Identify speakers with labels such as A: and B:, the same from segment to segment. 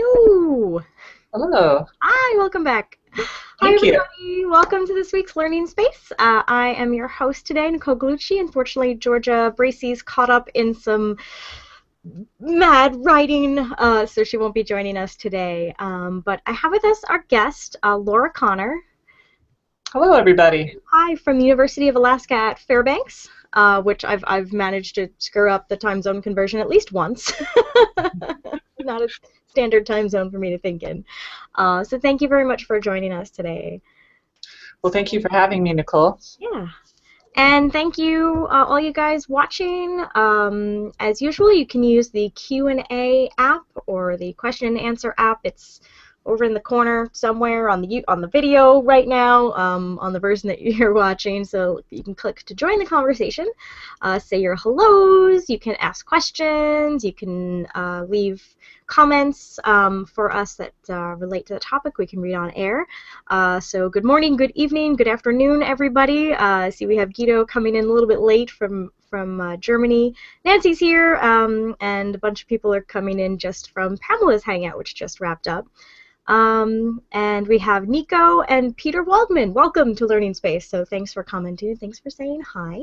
A: Hello.
B: Hello.
A: Hi, welcome back. Hi,
B: Thank you.
A: everybody. Welcome to this week's Learning Space. I am your host today, Nicole Galucci. Unfortunately, Georgia Bracey's caught up in some mad writing, so she won't be joining us today. But I have with us our guest, Laura Connor.
B: Hello, everybody.
A: Hi, from the University of Alaska at Fairbanks, which I've managed to screw up the time zone conversion at least once. Not a standard time zone for me to think in. So thank you very much for joining us today.
B: Well, thank you for having me, Nicole.
A: Yeah. And thank you, all you guys watching. As usual, you can use the Q&A app or the question and answer app. It's over in the corner somewhere on the video right now, on the version that you're watching. So you can click to join the conversation, say your hellos, you can ask questions, you can leave comments for us that relate to the topic we can read on air. So good morning, good evening, good afternoon, everybody. See, we have Guido coming in a little bit late from Germany. Nancy's here, and a bunch of people are coming in just from Pamela's Hangout, which just wrapped up. And we have Nico and Peter Waldman. Welcome to Learning Space. So thanks for commenting. Thanks for saying hi.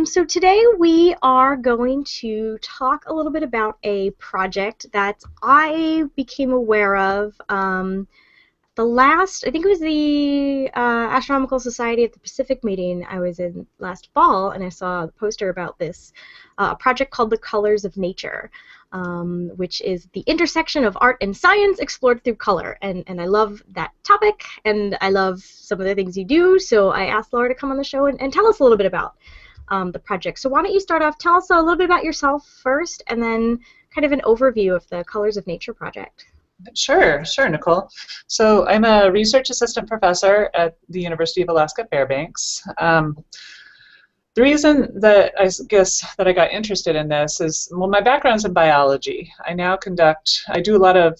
A: So today we are going to talk a little bit about a project that I became aware of I think it was the Astronomical Society at the Pacific meeting I was in last fall, and I saw a poster about this project called The Colors of Nature, which is the intersection of art and science explored through color. And I love that topic, and I love some of the things you do, so I asked Laura to come on the show and tell us a little bit about the project. So why don't you start off, tell us a little bit about yourself first, and then kind of an overview of the Colors of Nature project.
B: Sure, Nicole. So I'm a research assistant professor at the University of Alaska Fairbanks. The reason that I got interested in this is, well, my background's in biology. I do a lot of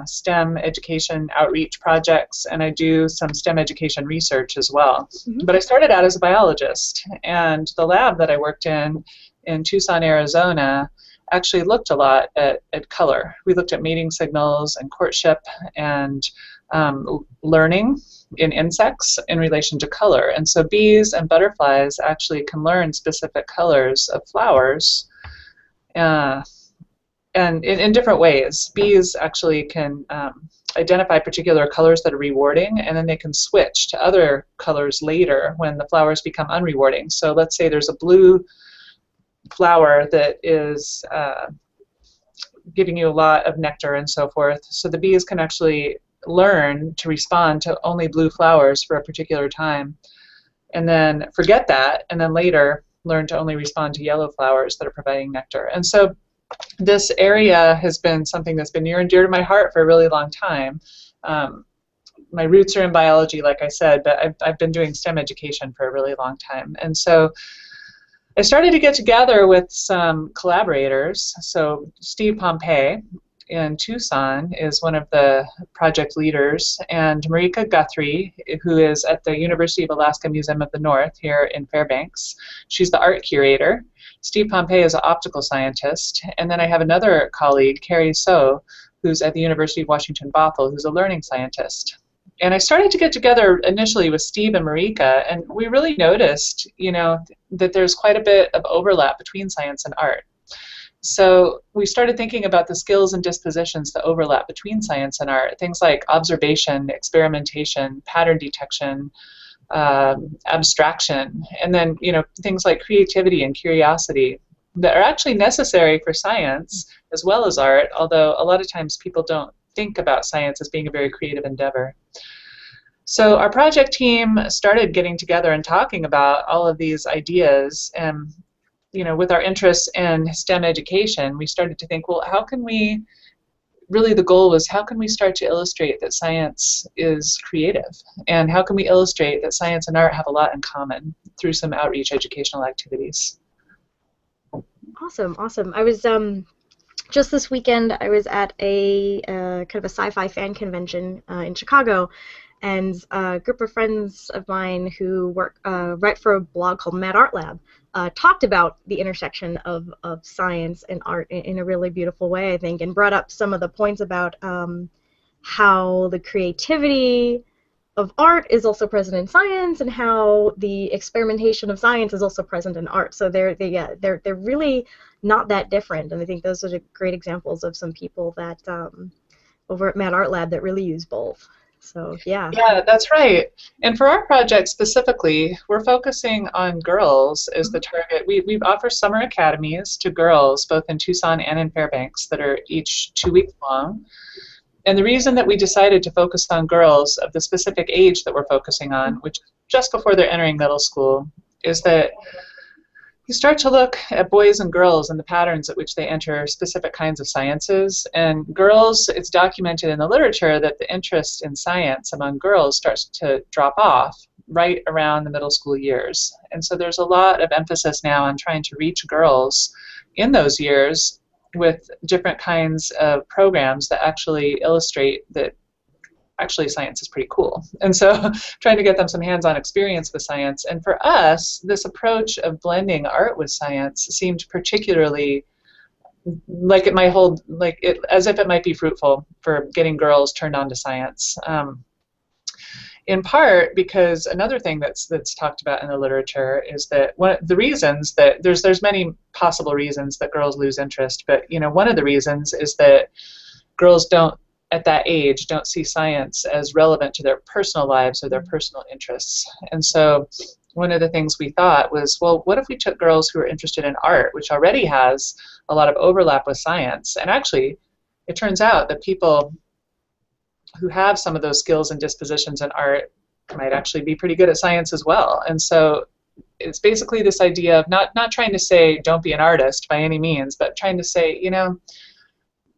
B: STEM education outreach projects, and I do some STEM education research as well.
A: Mm-hmm.
B: But I started out as a biologist, and the lab that I worked in Tucson, Arizona, actually looked a lot at color. We looked at mating signals and courtship and learning in insects in relation to color. And so bees and butterflies actually can learn specific colors of flowers and in different ways. Bees actually can identify particular colors that are rewarding, and then they can switch to other colors later when the flowers become unrewarding. So let's say there's a blue flower that is giving you a lot of nectar and so forth. So the bees can actually learn to respond to only blue flowers for a particular time, and then forget that, and then later learn to only respond to yellow flowers that are providing nectar. And so this area has been something that's been near and dear to my heart for a really long time. My roots are in biology, like I said, but I've been doing STEM education for a really long time. And so I started to get together with some collaborators. So Steve Pompey in Tucson is one of the project leaders, and Marika Guthrie, who is at the University of Alaska Museum of the North here in Fairbanks. She's the art curator. Steve Pompey is an optical scientist. And then I have another colleague, Carrie So, who's at the University of Washington Bothell, who's a learning scientist. And I started to get together initially with Steve and Marika, and we really noticed, that there's quite a bit of overlap between science and art. So we started thinking about the skills and dispositions that overlap between science and art, things like observation, experimentation, pattern detection, abstraction, and then, things like creativity and curiosity that are actually necessary for science as well as art, although a lot of times people don't think about science as being a very creative endeavor. So our project team started getting together and talking about all of these ideas, and with our interests in STEM education, we started to think, well, the goal was, how can we start to illustrate that science is creative, and how can we illustrate that science and art have a lot in common through some outreach educational activities.
A: Awesome. I was just this weekend, I was at a kind of a sci-fi fan convention in Chicago, and a group of friends of mine who write for a blog called Mad Art Lab talked about the intersection of science and art in a really beautiful way, I think, and brought up some of the points about how the creativity of art is also present in science, and how the experimentation of science is also present in art. So they're really not that different, and I think those are great examples of some people that over at Mad Art Lab that really use both. So yeah.
B: Yeah, that's right. And for our project specifically, we're focusing on girls as the target. We offer summer academies to girls, both in Tucson and in Fairbanks, that are each 2 weeks long. And the reason that we decided to focus on girls of the specific age that we're focusing on, which is just before they're entering middle school, is that you start to look at boys and girls and the patterns at which they enter specific kinds of sciences. And girls, it's documented in the literature that the interest in science among girls starts to drop off right around the middle school years. And so there's a lot of emphasis now on trying to reach girls in those years with different kinds of programs that actually illustrate that actually science is pretty cool. And so trying to get them some hands-on experience with science. And for us, this approach of blending art with science seemed particularly like it might hold, like it, as if it might be fruitful for getting girls turned on to science. In part because another thing that's talked about in the literature is that one of the reasons that there's many possible reasons that girls lose interest, but one of the reasons is that girls don't at that age don't see science as relevant to their personal lives or their personal interests. And so one of the things we thought was, well, what if we took girls who are interested in art, which already has a lot of overlap with science, and actually it turns out that people who have some of those skills and dispositions in art might actually be pretty good at science as well. And so it's basically this idea of not trying to say don't be an artist by any means, but trying to say,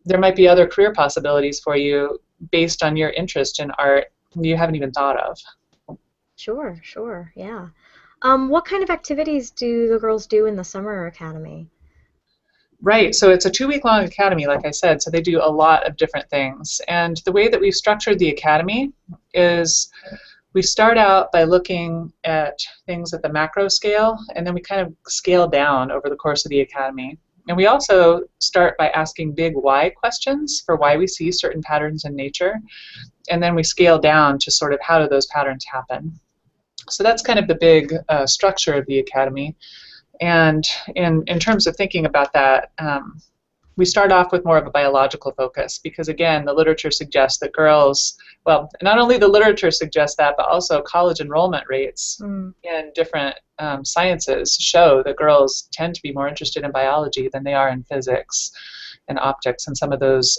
B: there might be other career possibilities for you based on your interest in art you haven't even thought of.
A: Sure, yeah. What kind of activities do the girls do in the summer academy?
B: Right, so it's a 2-week-long academy, like I said, so they do a lot of different things. And the way that we've structured the academy is we start out by looking at things at the macro scale, and then we kind of scale down over the course of the academy. And we also start by asking big why questions for why we see certain patterns in nature, and then we scale down to sort of how do those patterns happen. So that's kind of the big structure of the academy. And in terms of thinking about that, we start off with more of a biological focus because, again, the literature suggests that girls, well, not only the literature suggests that, but also college enrollment rates in different sciences show that girls tend to be more interested in biology than they are in physics and optics and some of those.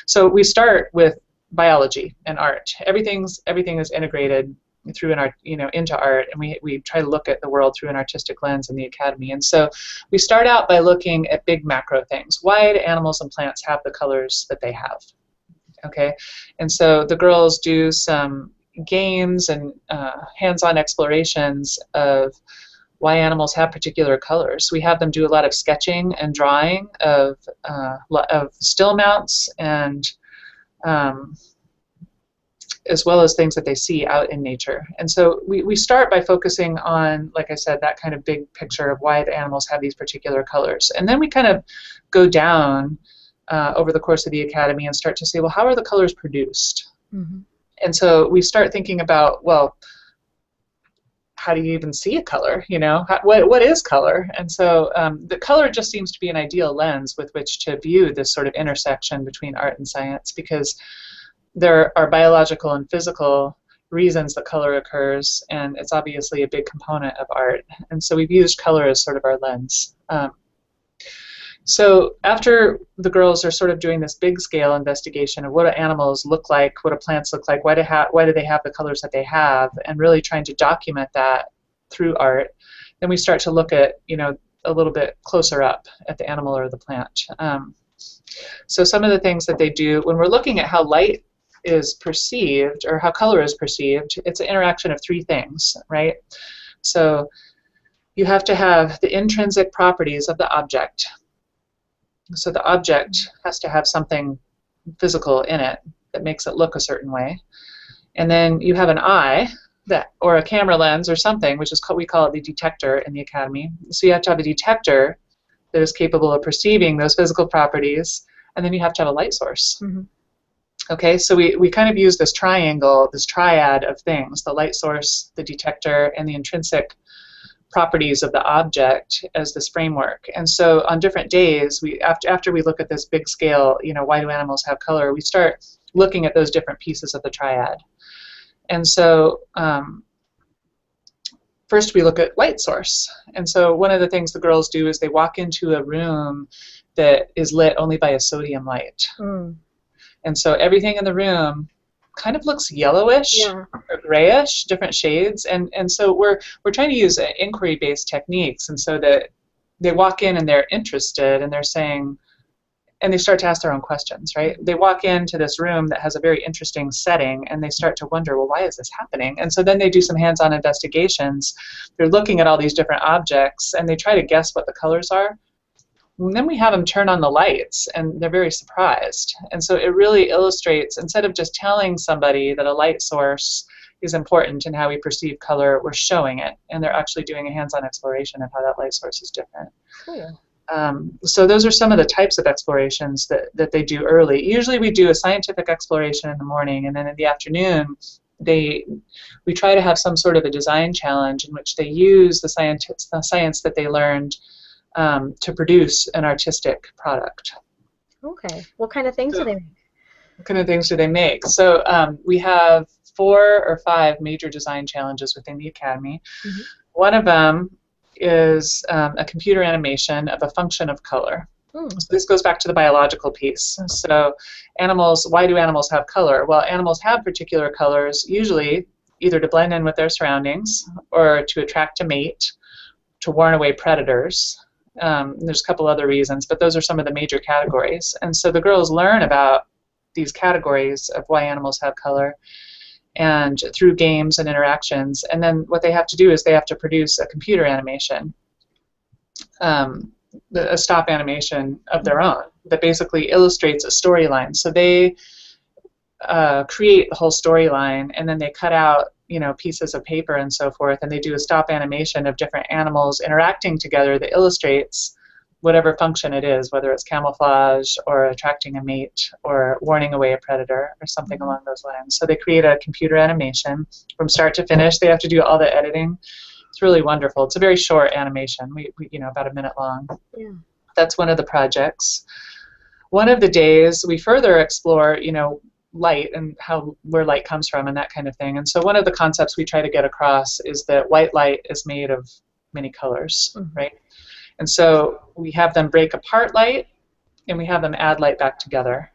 B: So we start with biology and art. Everything is integrated through an art, into art, and we try to look at the world through an artistic lens in the academy. And so we start out by looking at big macro things. Why do animals and plants have the colors that they have? Okay, and so the girls do some games and hands-on explorations of why animals have particular colors. We have them do a lot of sketching and drawing of still mounts and as well as things that they see out in nature. And so we start by focusing on, like I said, that kind of big picture of why the animals have these particular colors. And then we kind of go down over the course of the academy and start to say, well, how are the colors produced? And so we start thinking about, well, how do you even see a color? What is color? And so the color just seems to be an ideal lens with which to view this sort of intersection between art and science, because there are biological and physical reasons that color occurs, and it's obviously a big component of art. And so we've used color as sort of our lens. So after the girls are sort of doing this big scale investigation of what do animals look like, what do plants look like, why do they have the colors that they have, and really trying to document that through art, then we start to look at, a little bit closer up at the animal or the plant. So some of the things that they do when we're looking at how light is perceived or how color is perceived, it's an interaction of 3 things, right? So you have to have the intrinsic properties of the object. So the object has to have something physical in it that makes it look a certain way. And then you have an eye, that, or a camera lens or something, which is called, we call it the detector in the academy. So you have to have a detector that is capable of perceiving those physical properties, and then you have to have a light source.
A: Mm-hmm.
B: Okay, so we kind of use this triangle, this triad of things, the light source, the detector, and the intrinsic properties of the object as this framework. And so on different days, after we look at this big scale, why do animals have color, we start looking at those different pieces of the triad. And so first we look at light source. And so one of the things the girls do is they walk into a room that is lit only by a sodium light.
A: Mm.
B: And so everything in the room kind of looks yellowish or grayish, different shades. And so we're trying to use inquiry-based techniques. And so that they walk in and they're interested and they're saying, and they start to ask their own questions, right? They walk into this room that has a very interesting setting and they start to wonder, well, why is this happening? And so then they do some hands-on investigations. They're looking at all these different objects and they try to guess what the colors are. And then we have them turn on the lights and they're very surprised. And so it really illustrates, instead of just telling somebody that a light source is important in how we perceive color, we're showing it. And they're actually doing a hands-on exploration of how that light source is different.
A: Cool.
B: So those are some of the types of explorations that they do early. Usually we do a scientific exploration in the morning, and then in the afternoon we try to have some sort of a design challenge in which they use the science that they learned to produce an artistic product.
A: Okay. What kind of things do they make?
B: What kind of things do they make? So we have 4 or 5 major design challenges within the academy. Mm-hmm. One of them is a computer animation of a function of color. So this goes back to the biological piece. So animals, why do animals have color? Well, animals have particular colors, usually either to blend in with their surroundings or to attract a mate, to warn away predators. There's a couple other reasons, but those are some of the major categories. And so the girls learn about these categories of why animals have color and through games and interactions. And then what they have to do is they have to produce a computer animation, a stop animation of their own that basically illustrates a storyline. So they create the whole storyline, and then they cut out pieces of paper and so forth, and they do a stop animation of different animals interacting together that illustrates whatever function it is, whether it's camouflage or attracting a mate or warning away a predator or something along those lines. So they create a computer animation from start to finish. They have to do all the editing. It's really wonderful. It's a very short animation, we about a minute long. Yeah. That's one of the projects. One of the days we further explore, light and where light comes from and that kind of thing. And so one of the concepts we try to get across is that white light is made of many colors, right? And so we have them break apart light and we have them add light back together.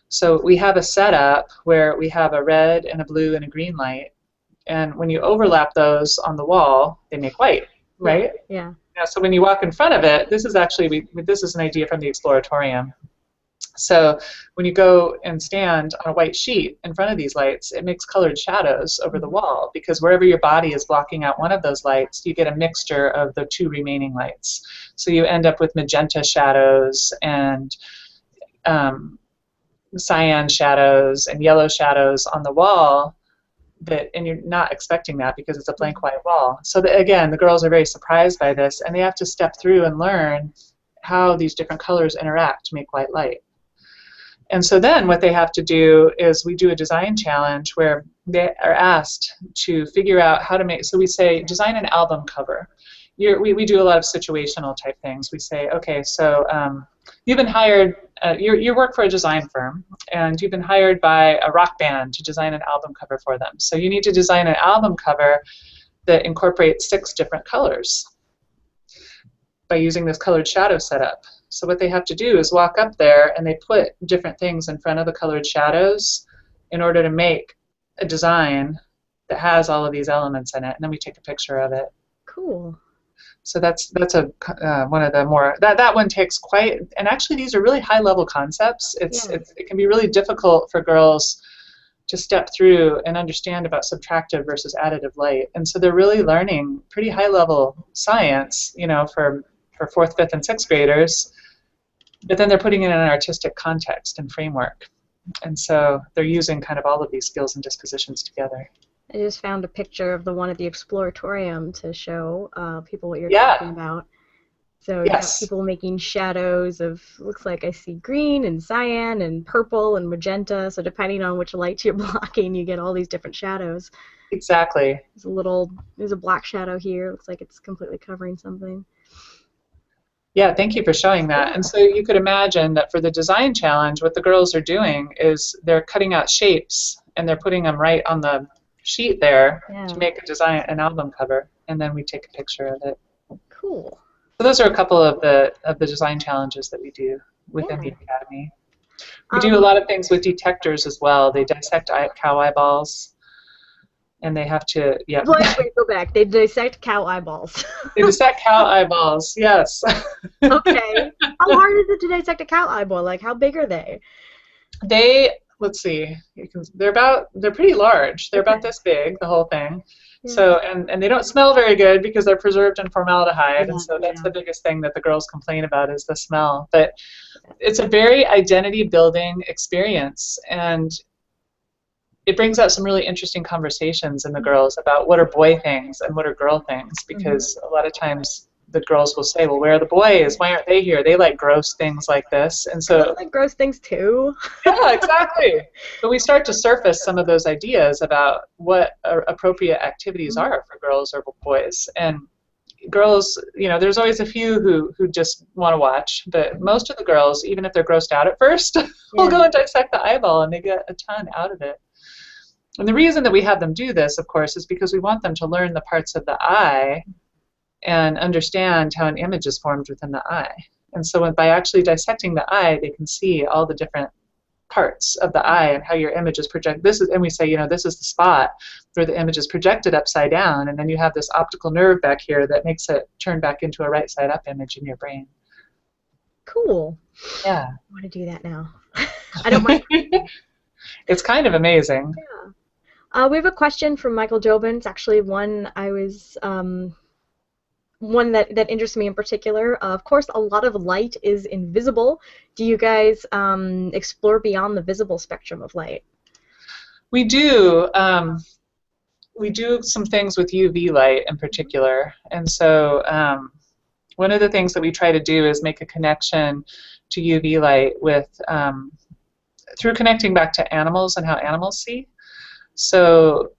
B: So we have a setup where we have a red and a blue and a green light, and when you overlap those on the wall, they make white, right?
A: Yeah.
B: So when you walk in front of it, this is actually, this is an idea from the Exploratorium. So when you go and stand on a white sheet in front of these lights, it makes colored shadows over the wall, because wherever your body is blocking out one of those lights, you get a mixture of the 2 remaining lights. So you end up with magenta shadows and cyan shadows and yellow shadows on the wall, and you're not expecting that because it's a blank white wall. So again, the girls are very surprised by this, and they have to step through and learn how these different colors interact to make white light. And so then what they have to do is we do a design challenge where they are asked to figure out how to make, so we say design an album cover. We do a lot of situational type things. We say, okay, so you've been hired, you work for a design firm, and you've been hired by a rock band to design an album cover for them. So you need to design an album cover that incorporates 6 different colors by using this colored shadow setup. So what they have to do is walk up there and they put different things in front of the colored shadows in order to make a design that has all of these elements in it, and then we take a picture of it.
A: Cool.
B: So that's one of the more, that one takes quite, and actually these are really high level concepts. It can be really difficult for girls to step through and understand about subtractive versus additive light. And so they're really learning pretty high level science, for 4th, 5th, and 6th graders, but then they're putting it in an artistic context and framework. And so they're using kind of all of these skills and dispositions together.
A: I just found a picture of the one at the Exploratorium to show people what you're talking
B: Yeah.
A: about. So you got
B: Yes.
A: people making shadows of, looks like I see green and cyan and purple and magenta. So depending on which light you're blocking, you get all these different shadows.
B: Exactly.
A: There's a black shadow here. Looks like it's completely covering something.
B: Yeah, thank you for showing that.
A: Yeah.
B: And so you could imagine that for the design challenge, what the girls are doing is they're cutting out shapes and they're putting them right on the sheet there to
A: Yeah.
B: make an album cover, and then we take a picture of it.
A: Cool.
B: So those are a couple of the design challenges that we do within the
A: Yeah.
B: academy. We do a
A: Um,
B: lot of things with detectors as well. They dissect cow eyeballs, and they have to, yeah.
A: wait, go back. They dissect cow eyeballs.
B: They dissect cow eyeballs, yes.
A: Okay. How hard is it to dissect a cow eyeball? Like, how big are they?
B: They, let's see, they're pretty large. They're about
A: Okay.
B: this big, the whole thing.
A: Yeah.
B: So, and they don't smell very good because they're preserved in formaldehyde, and
A: Yeah.
B: so that's
A: Yeah.
B: the biggest thing that the girls complain about is the smell. But it's a very identity building experience, and it brings out some really interesting conversations in the girls about what are boy things and what are girl things, because a lot of times the girls will say, well, where are the boys? Why aren't they here? They like gross things like this. And
A: Girls
B: so,
A: like gross things too.
B: yeah, exactly. But we start to surface some of those ideas about what appropriate activities are for girls or boys. And girls, there's always a few who just want to watch, but most of the girls, even if they're grossed out at first, will go and dissect the eyeball, and they get a ton out of it. And the reason that we have them do this, of course, is because we want them to learn the parts of the eye and understand how an image is formed within the eye. And so by actually dissecting the eye, they can see all the different parts of the eye and how your image is projected. And we say, this is the spot where the image is projected upside down, and then you have this optical nerve back here that makes it turn back into a right side up image in your brain.
A: Cool.
B: Yeah.
A: I want to do that now. I don't mind.
B: It's kind of amazing.
A: Yeah. We have a question from Michael Jobin. It's actually one that interests me in particular. Of course, a lot of light is invisible. Do you guys explore beyond the visible spectrum of light?
B: We do. We do some things with UV light in particular. And so one of the things that we try to do is make a connection to UV light through connecting back to animals and how animals see. So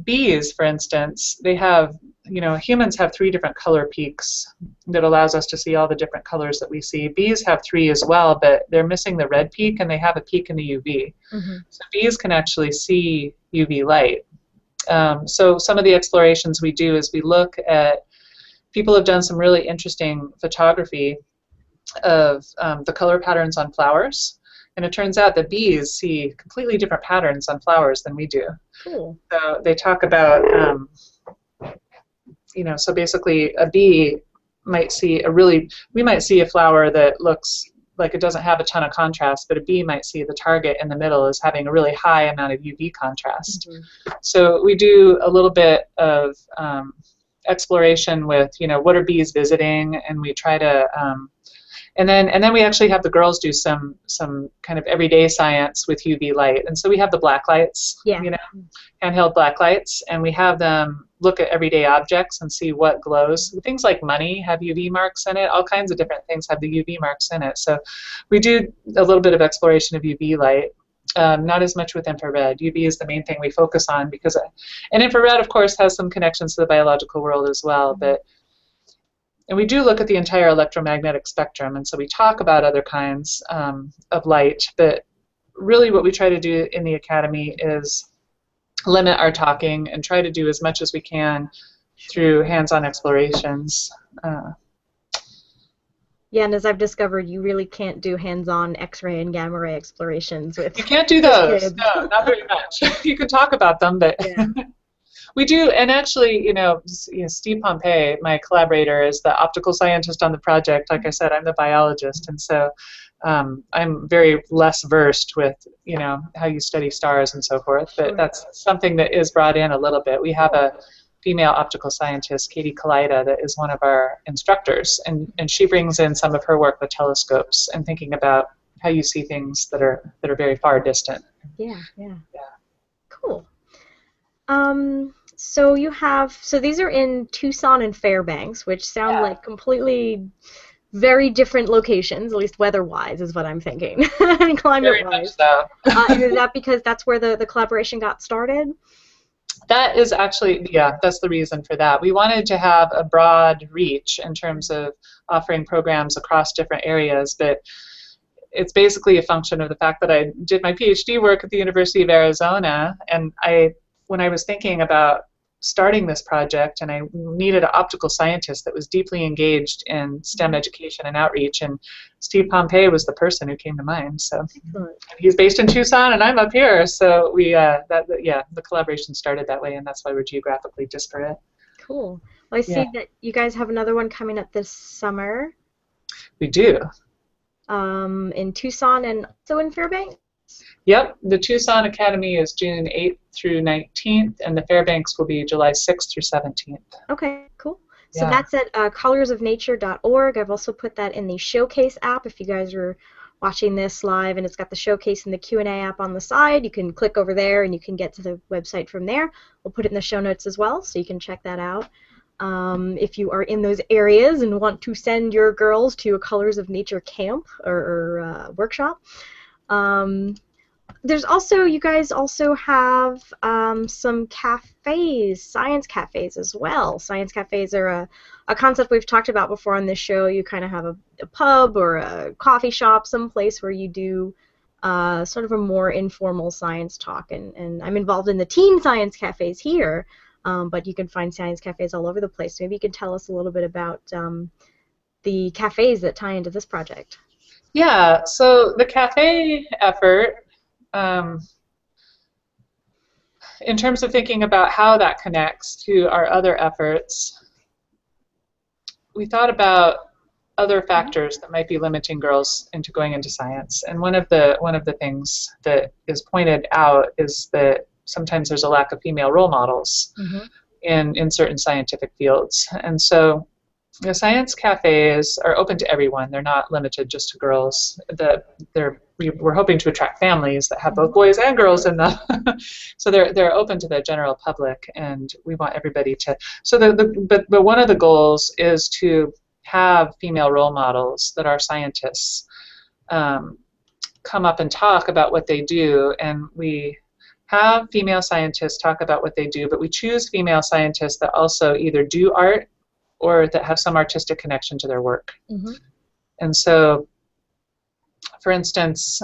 B: bees, for instance, they have, humans have 3 different color peaks that allows us to see all the different colors that we see. Bees have 3 as well, but they're missing the red peak, and they have a peak in the UV. So bees can actually see UV light. So some of the explorations we do is we look at, people have done some really interesting photography of the color patterns on flowers. And it turns out that bees see completely different patterns on flowers than we do.
A: Cool.
B: So they talk about, so basically a bee might see we might see a flower that looks like it doesn't have a ton of contrast, but a bee might see the target in the middle as having a really high amount of UV contrast. So we do a little bit of exploration with, what are bees visiting, and we try to and then we actually have the girls do some kind of everyday science with UV light. And so we have the black lights, handheld black lights, and we have them look at everyday objects and see what glows. Things like money have UV marks in it. All kinds of different things have the UV marks in it. So we do a little bit of exploration of UV light. Not as much with infrared. UV is the main thing we focus on and infrared, of course, has some connections to the biological world as well. And we do look at the entire electromagnetic spectrum, and so we talk about other kinds of light, but really what we try to do in the academy is limit our talking and try to do as much as we can through hands-on explorations.
A: Yeah, and as I've discovered, you really can't do hands-on X-ray and gamma ray explorations with.
B: You can't do those.
A: Kids.
B: No, not very much. You can talk about them, but
A: yeah.
B: We do. And actually, Steve Pompey, my collaborator, is the optical scientist on the project. Like I said, I'm the biologist, and so I'm very less versed with how you study stars and so forth. But that's something that is brought in a little bit. We have a female optical scientist, Katie Kalida, that is one of our instructors, and she brings in some of her work with telescopes and thinking about how you see things that are very far distant.
A: Yeah. Cool. So you have, so these are in Tucson and Fairbanks, which sound
B: Yeah,
A: like completely very different locations, at least weather-wise is what I'm thinking, and
B: very much
A: climate-wise.
B: so.
A: And is that because that's where the collaboration got started?
B: That is actually, yeah, that's the reason for that. We wanted to have a broad reach in terms of offering programs across different areas, but it's basically a function of the fact that I did my PhD work at the University of Arizona, and when I was thinking about starting this project, and I needed an optical scientist that was deeply engaged in STEM education and outreach, and Steve Pompey was the person who came to mind. So
A: Excellent.
B: he's based in Tucson, and I'm up here, so the collaboration started that way, and that's why we're geographically disparate.
A: Cool. Well, I
B: Yeah,
A: see that you guys have another one coming up this summer,
B: we do.
A: in Tucson and also in Fairbanks.
B: Yep, the Tucson Academy is June 8th through 19th, and the Fairbanks will be July 6th through 17th.
A: Okay, cool. So
B: Yeah.
A: that's at colorsofnature.org. I've also put that in the Showcase app. If you guys are watching this live and it's got the Showcase and the Q&A app on the side, you can click over there and you can get to the website from there. We'll put it in the show notes as well, so you can check that out. If you are in those areas and want to send your girls to a Colors of Nature camp or workshop, there's also, you guys also have some cafes, science cafes as well. Science cafes are a concept we've talked about before on this show. You kind of have a pub or a coffee shop, some place where you do sort of a more informal science talk. And I'm involved in the teen science cafes here, but you can find science cafes all over the place. Maybe you can tell us a little bit about the cafes that tie into this project.
B: Yeah, so the cafe effort, um, in terms of thinking about how that connects to our other efforts, we thought about other factors that might be limiting girls into going into science. And one of the things that is pointed out is that sometimes there's a lack of female role models
A: Mm-hmm.
B: in certain scientific fields. And so the science cafes are open to everyone. They're not limited just to girls. We're hoping to attract families that have both boys and girls in them. So they're open to the general public, and we want everybody to. So but one of the goals is to have female role models that are scientists come up and talk about what they do, and we have female scientists talk about what they do, but we choose female scientists that also either do art or that have some artistic connection to their work.
A: Mm-hmm.
B: And so, for instance,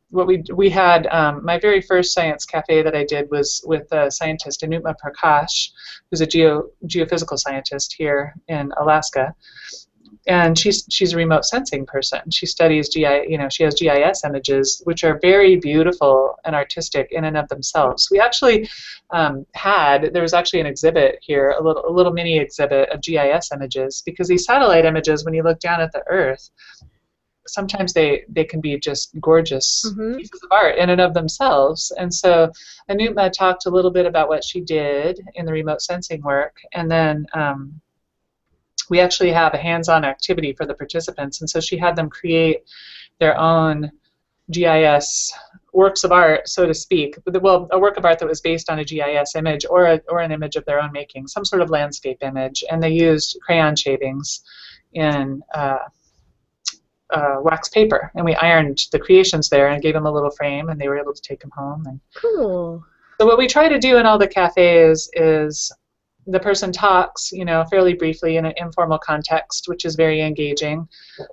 B: what we had, my very first science cafe that I did was with a scientist, Anupma Prakash, who's a geophysical scientist here in Alaska. And she's a remote sensing person. She studies she has GIS images, which are very beautiful and artistic in and of themselves. We actually there was actually an exhibit here, a little mini exhibit of GIS images, because these satellite images, when you look down at the Earth, sometimes they can be just gorgeous
A: Mm-hmm.
B: pieces of art in and of themselves. And so Anupma talked a little bit about what she did in the remote sensing work, and then we actually have a hands-on activity for the participants, and so she had them create their own GIS works of art, so to speak. Well, a work of art that was based on a GIS image or an image of their own making, some sort of landscape image, and they used crayon shavings in wax paper, and we ironed the creations there and gave them a little frame, and they were able to take them home. And
A: Cool.
B: so what we try to do in all the cafes is the person talks, fairly briefly in an informal context, which is very engaging.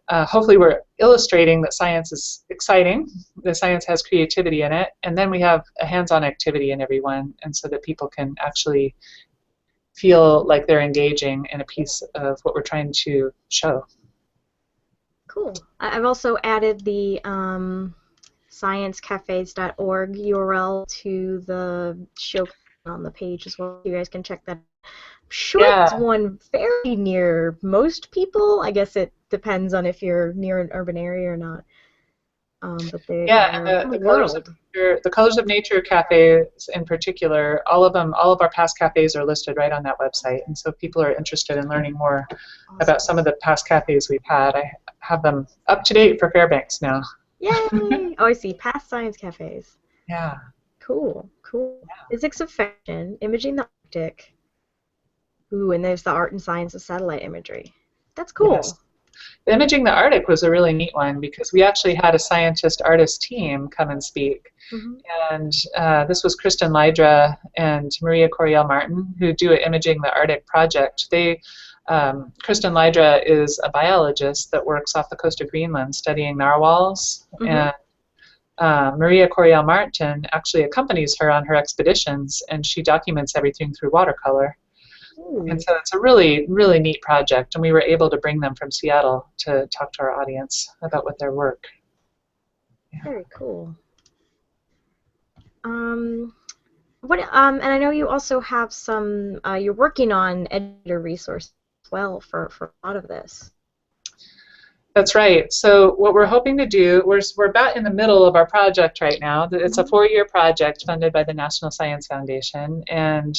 B: Hopefully we're illustrating that science is exciting, that science has creativity in it, and then we have a hands-on activity in everyone, and so that people can actually feel like they're engaging in a piece of what we're trying to show.
A: Cool. I've also added the sciencecafes.org URL to the show on the page as well. You guys can check that. I'm sure
B: Yeah.
A: there's one very near most people. I guess it depends on if you're near an urban area or not. But they
B: Yeah,
A: are
B: and
A: the world.
B: the Colors of Nature cafes in particular, all of our past cafes are listed right on that website. And so if people are interested in learning more about some of the past cafes we've had, I have them up to date for Fairbanks now.
A: Yay! Oh, I see. Past science cafes.
B: Yeah.
A: Cool, cool. Physics of fashion, imaging the Arctic. Ooh, and there's the art and science of satellite imagery. That's
B: Yes.
A: cool.
B: Imaging the Arctic was a really neat one because we actually had a scientist-artist team come and speak.
A: Hmm.
B: And this was Kristen Lydra and Maria Coriel Martin, who do an Imaging the Arctic project. Kristen Lydra is a biologist that works off the coast of Greenland studying narwhals.
A: Hmm.
B: And Maria Coriel Martin actually accompanies her on her expeditions, and she documents everything through watercolor. And
A: Ooh,
B: so it's a really, really neat project, and we were able to bring them from Seattle to talk to our audience about what their work. Yeah.
A: very cool. Um, and I know you also have some, you're working on editor resource as well for a lot of this.
B: That's right. So what we're hoping to do, we're about in the middle of our project right now. It's a 4-year project funded by the National Science Foundation, and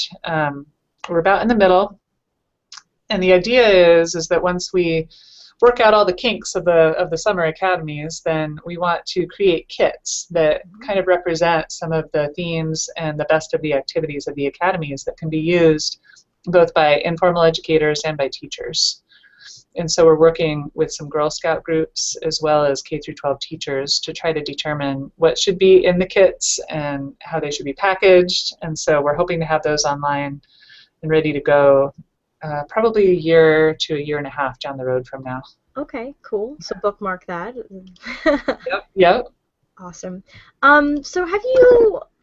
B: we're about in the middle. And the idea is that once we work out all the kinks of the summer academies, then we want to create kits that kind of represent some of the themes and the best of the activities of the academies that can be used both by informal educators and by teachers. And so we're working with some Girl Scout groups as well as K through 12 teachers to try to determine what should be in the kits and how they should be packaged. And so we're hoping to have those online and ready to go probably a year to a year and a half down the road from now.
A: Okay, cool. So bookmark that.
B: Yep.
A: Awesome.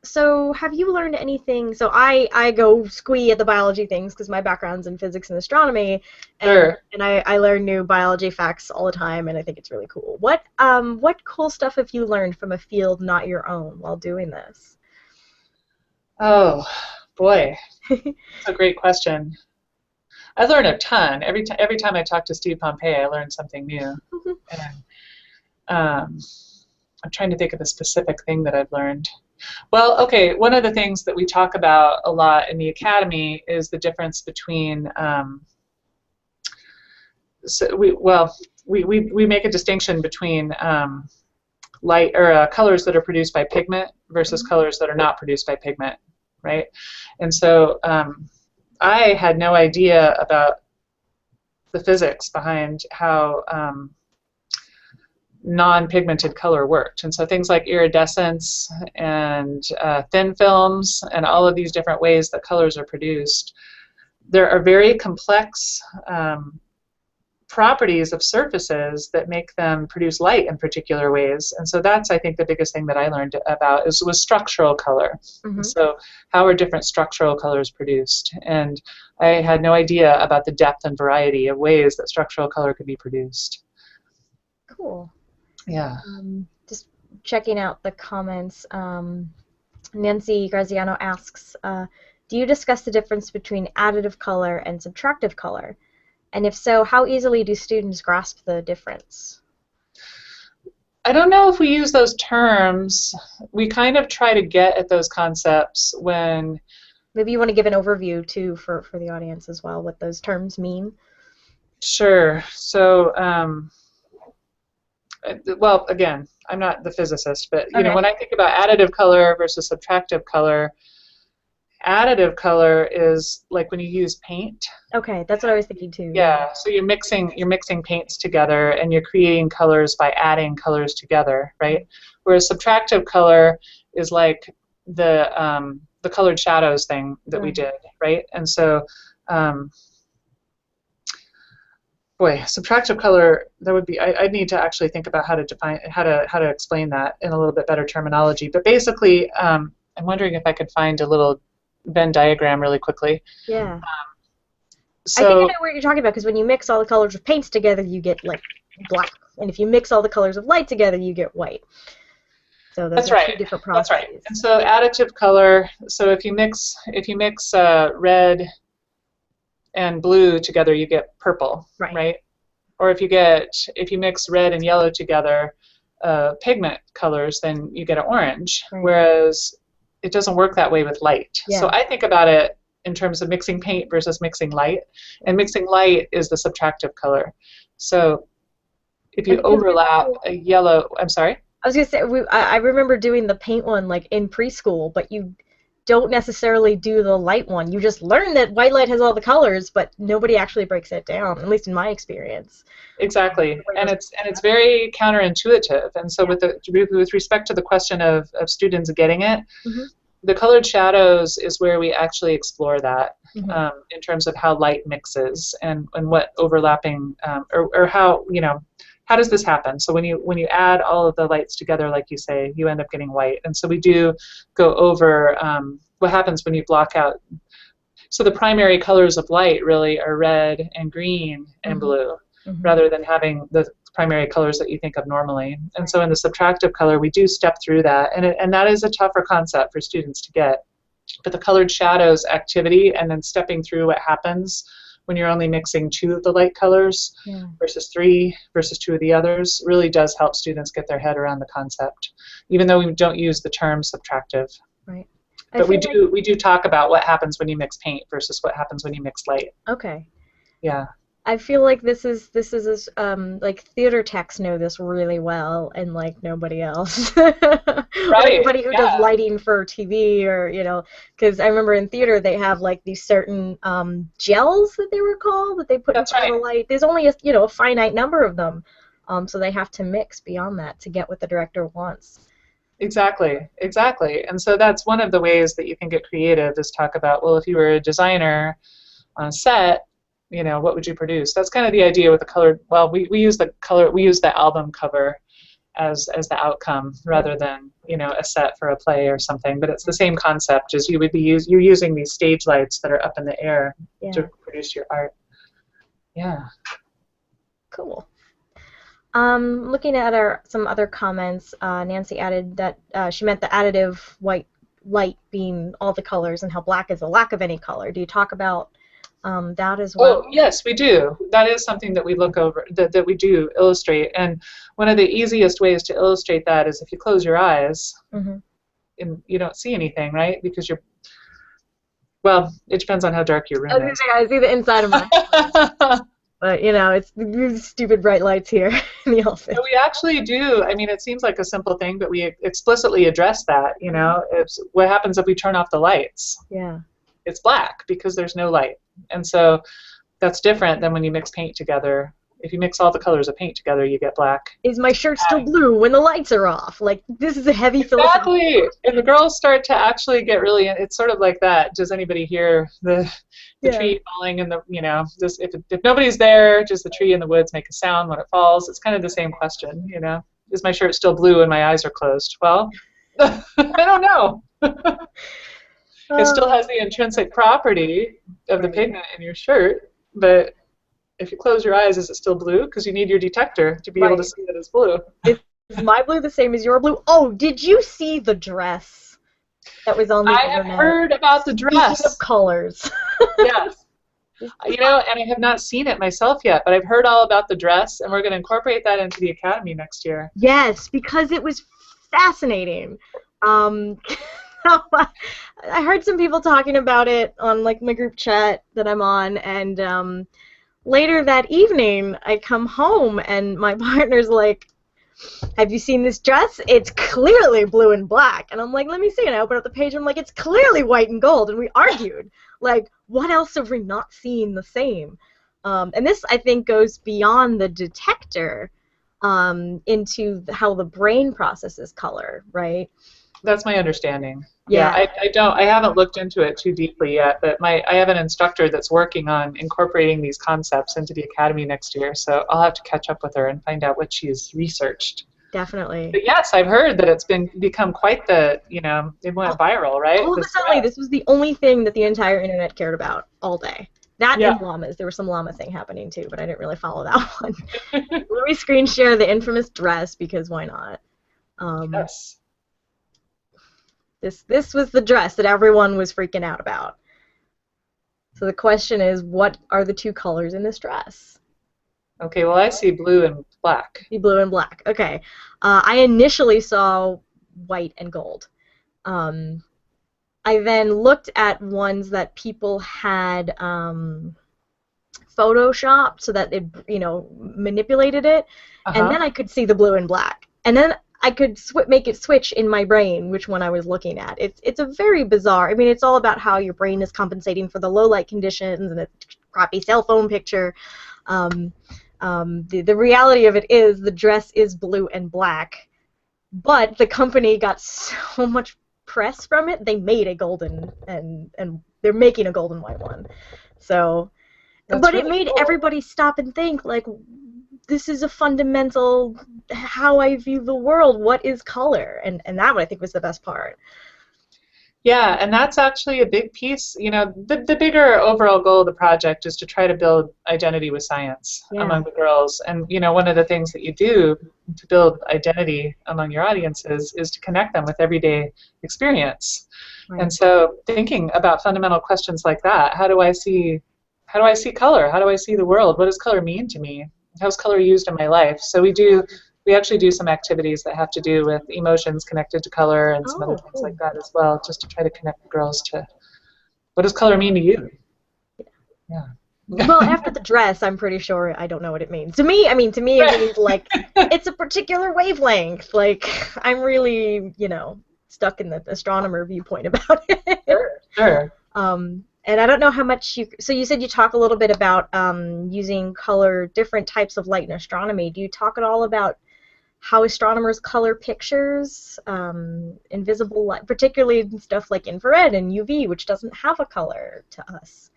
A: So have you learned anything? So I go squee at the biology things because my background's in physics and astronomy, and
B: Sure.
A: I learn new biology facts all the time, and I think it's really cool. What cool stuff have you learned from a field not your own while doing this?
B: Oh, boy. That's a great question. I learn a ton. Every time I talk to Steve Pompey, I learn something new. And I'm trying to think of a specific thing that I've learned. Well, okay, one of the things that we talk about a lot in the academy is the difference between, we make a distinction between light or colors that are produced by pigment versus colors that are not produced by pigment, right? And so I had no idea about the physics behind how non-pigmented color worked. And so things like iridescence and thin films and all of these different ways that colors are produced, there are very complex properties of surfaces that make them produce light in particular ways. And so that's, I think, the biggest thing that I learned about was structural color. So how are different structural colors produced? And I had no idea about the depth and variety of ways that structural color could be produced.
A: Cool.
B: Yeah.
A: Just checking out the comments. Nancy Graziano asks, do you discuss the difference between additive color and subtractive color? And if so, how easily do students grasp the difference?
B: I don't know if we use those terms. We kind of try to get at those concepts when...
A: Maybe you want to give an overview, too, for the audience as well, what those terms mean.
B: Sure. So, well, again, I'm not the physicist, but you know, when I think about additive color versus subtractive color is like when you use paint.
A: Okay, that's what I was thinking too.
B: Yeah, so you're mixing paints together and you're creating colors by adding colors together, right? Whereas subtractive color is like the colored shadows thing that we did, right? And so boy, subtractive color, that would be, I'd need to actually think about how to define, how to explain that in a little bit better terminology. But basically, I'm wondering if I could find a little Venn diagram really quickly.
A: Yeah.
B: So,
A: I think I know what you're talking about, because when you mix all the colors of paints together, you get like black, and if you mix all the colors of light together, you get white. So those are two different processes.
B: That's right. And so additive color. So if you mix red and blue together, you get purple, right? Or if you mix red and yellow together, pigment colors, then you get an orange. Whereas it doesn't work that way with light. So I think about it in terms of mixing paint versus mixing light, and mixing light is the subtractive color. So if you overlap a yellow, I'm sorry?
A: I was gonna say I remember doing the paint one like in preschool, but you don't necessarily do the light one. You just learn that white light has all the colors, but nobody actually breaks it down, at least in my experience.
B: Exactly, and it's very counterintuitive. And so with respect to the question of students getting it,
A: Mm-hmm.
B: the colored shadows is where we actually explore that
A: Mm-hmm.
B: in terms of how light mixes and what overlapping or how how does this happen. So when you add all of the lights together, like you say, you end up getting white. And so we do go over what happens when you block out. So the primary colors of light really are red and green and
A: Mm-hmm.
B: blue,
A: Mm-hmm.
B: rather than having the primary colors that you think of normally. And so in the subtractive color, we do step through that, and that is a tougher concept for students to get. But the colored shadows activity and then stepping through what happens when you're only mixing 2 of the light colors
A: Yeah.
B: versus 3 versus 2 of the others really does help students get their head around the concept, even though we don't use the term subtractive.
A: Right.
B: But we do talk about what happens when you mix paint versus what happens when you mix light.
A: Okay.
B: Yeah.
A: I feel like this is like theater techs know this really well, and like nobody else. Or
B: Right.
A: anybody who does
B: Yeah.
A: lighting for TV, or because I remember in theater they have like these certain gels that they were called that they put in
B: That's
A: front of
B: right.
A: the light. There's only a finite number of them, so they have to mix beyond that to get what the director wants.
B: Exactly, exactly. And so that's one of the ways that you can get creative is talk about, well, if you were a designer on a set, what would you produce? That's kind of the idea with the colored, well, we use the album cover as the outcome rather than, a set for a play or something. But it's the same concept as you're using these stage lights that are up in the air to produce your art. Yeah.
A: Cool. Looking at some other comments, Nancy added that she meant the additive white light being all the colors and how black is a lack of any color. Do you talk about that as well?
B: Oh, yes, we do. That is something that we look over, that we do illustrate. And one of the easiest ways to illustrate that is if you close your eyes
A: Mm-hmm.
B: and you don't see anything, right? Because well, it depends on how dark your room is.
A: I see the inside of my but it's the stupid bright lights here in the office.
B: So we actually do. I mean, it seems like a simple thing, but we explicitly address that. It's what happens if we turn off the lights.
A: Yeah.
B: It's black because there's no light. And so that's different than when you mix paint together. If you mix all the colors of paint together, you get black.
A: Is my shirt still blue when the lights are off? Like, this is a heavy philosophy.
B: Exactly. And the girls start to actually get really, it's sort of like that. Does anybody hear the tree falling in the, just if nobody's there, does the tree in the woods make a sound when it falls? It's kind of the same question, Is my shirt still blue and my eyes are closed? Well, I don't know. It still has the intrinsic property of the pigment in your shirt, but if you close your eyes, is it still blue? Because you need your detector to be able to see that it's blue.
A: Is my blue the same as your blue? Oh, did you see the dress that was on the internet?
B: I have heard about the dress.
A: Speaking of colors.
B: Yes. And I have not seen it myself yet, but I've heard all about the dress, and we're going to incorporate that into the Academy next year.
A: Yes, because it was fascinating. I heard some people talking about it on like my group chat that I'm on, and later that evening I come home and my partner's like, have you seen this dress? It's clearly blue and black. And I'm like, let me see. And I open up the page and I'm like, it's clearly white and gold. And we argued, like, what else have we not seen the same? And this, I think, goes beyond the detector into how the brain processes color, right?
B: That's my understanding.
A: Yeah.
B: I haven't looked into it too deeply yet, but I have an instructor that's working on incorporating these concepts into the Academy next year, so I'll have to catch up with her and find out what she's researched.
A: Definitely.
B: But yes, I've heard that it's become quite the, it went viral, right?
A: All of a sudden, this was the only thing that the entire internet cared about all day. That and llamas. There was some llama thing happening too, but I didn't really follow that one. Let me screen share the infamous dress, because why not?
B: Yes.
A: This was the dress that everyone was freaking out about. So the question is, what are the two colors in this dress?
B: Okay, well, I see blue and black.
A: See blue and black. Okay. I initially saw white and gold. I then looked at ones that people had photoshopped so that it, manipulated it, and then I could see the blue and black. And then I could make it switch in my brain which one I was looking at. It's a very bizarre. I mean, it's all about how your brain is compensating for the low light conditions and a crappy cell phone picture. The reality of it is the dress is blue and black, but the company got so much press from it, they made a golden, and they're making a golden white one. So,
B: That's
A: but
B: really
A: it made
B: cool.
A: everybody stop and think, like, this is a fundamental how I view the world. What is color? And that, I think, was the best part.
B: Yeah, and that's actually a big piece. You know, the bigger overall goal of the project is to try to build identity with science among the girls. And, you know, one of the things that you do to build identity among your audiences is to connect them with everyday experience.
A: Right.
B: And so thinking about fundamental questions like that, how do I see color? How do I see the world? What does color mean to me? How's color used in my life? So we actually do some activities that have to do with emotions connected to color and some other things like that as well, just to try to connect the girls to what does color mean to you? Yeah.
A: Well, after the dress, I'm pretty sure I don't know what it means. To me, it means like it's a particular wavelength. Like I'm really, stuck in the astronomer viewpoint about it.
B: Sure.
A: And I don't know how much so you said you talk a little bit about using color, different types of light in astronomy. Do you talk at all about how astronomers color pictures, invisible light, particularly stuff like infrared and UV, which doesn't have a color to us?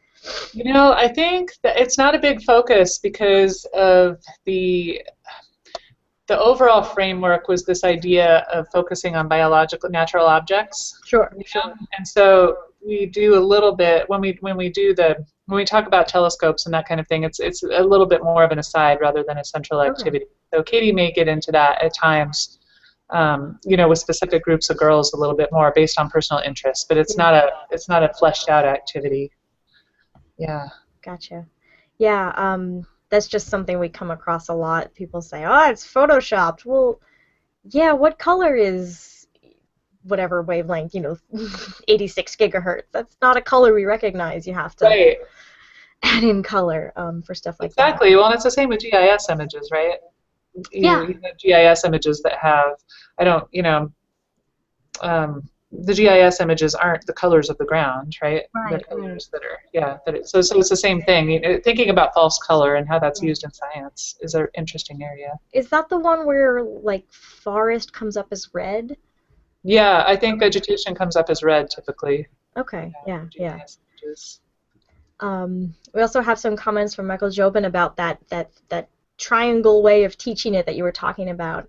B: You know, I think that it's not a big focus because of the overall framework was this idea of focusing on biological natural objects.
A: Sure.
B: And so we do a little bit when we talk about telescopes and that kind of thing. It's a little bit more of an aside rather than a central activity. So Katie may get into that at times, with specific groups of girls a little bit more based on personal interest. But it's not a fleshed out activity. Yeah.
A: Gotcha. Yeah. That's just something we come across a lot. People say, "Oh, it's photoshopped." Well, yeah. What color is whatever wavelength? 86 gigahertz. That's not a color we recognize. You have to add in color for stuff like that.
B: Exactly. Well, and it's the same with GIS images, right? You have GIS images that have, the GIS images aren't the colors of the ground, right?
A: Right.
B: The colors that are, so it's the same thing. Thinking about false color and how that's used in science is an interesting area.
A: Is that the one where, like, forest comes up as red?
B: Yeah, I think vegetation comes up as red typically.
A: Okay, yeah.
B: GIS images.
A: We also have some comments from Michael Jobin about that triangle way of teaching it that you were talking about.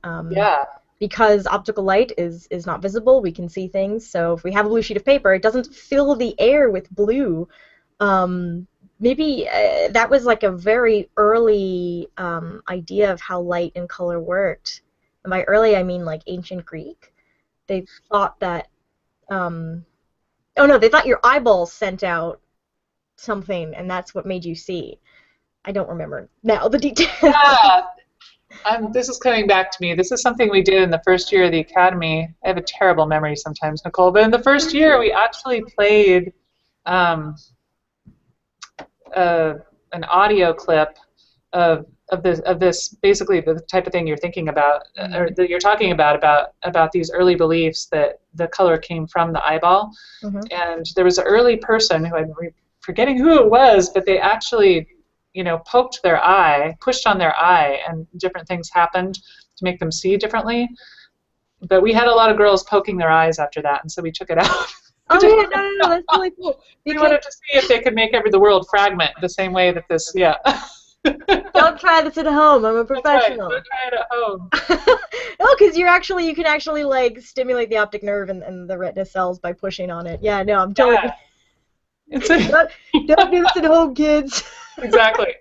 A: Because optical light is not visible, we can see things. So if we have a blue sheet of paper, it doesn't fill the air with blue. Maybe that was like a very early idea of how light and color worked. And by early, I mean like ancient Greek. They thought that, they thought your eyeballs sent out something, and that's what made you see. I don't remember now the details.
B: Yeah. This is coming back to me. This is something we did in the first year of the academy. I have a terrible memory sometimes, Nicole, but in the first year we actually played an audio clip of this basically the type of thing you're thinking about, or that you're talking about these early beliefs that the color came from the eyeball. And there was an early person who I'm forgetting who it was, but they actually pushed on their eye, and different things happened to make them see differently. But we had a lot of girls poking their eyes after that, and so we took it out.
A: Oh, yeah, no, that's really cool.
B: We wanted to see if they could make the world fragment the same way that this,
A: Don't try this at home. I'm a professional.
B: Don't try it at home.
A: No, because you can actually like stimulate the optic nerve and the retina cells by pushing on it. Yeah, no, I'm totally. Don't do this at home, kids.
B: Exactly.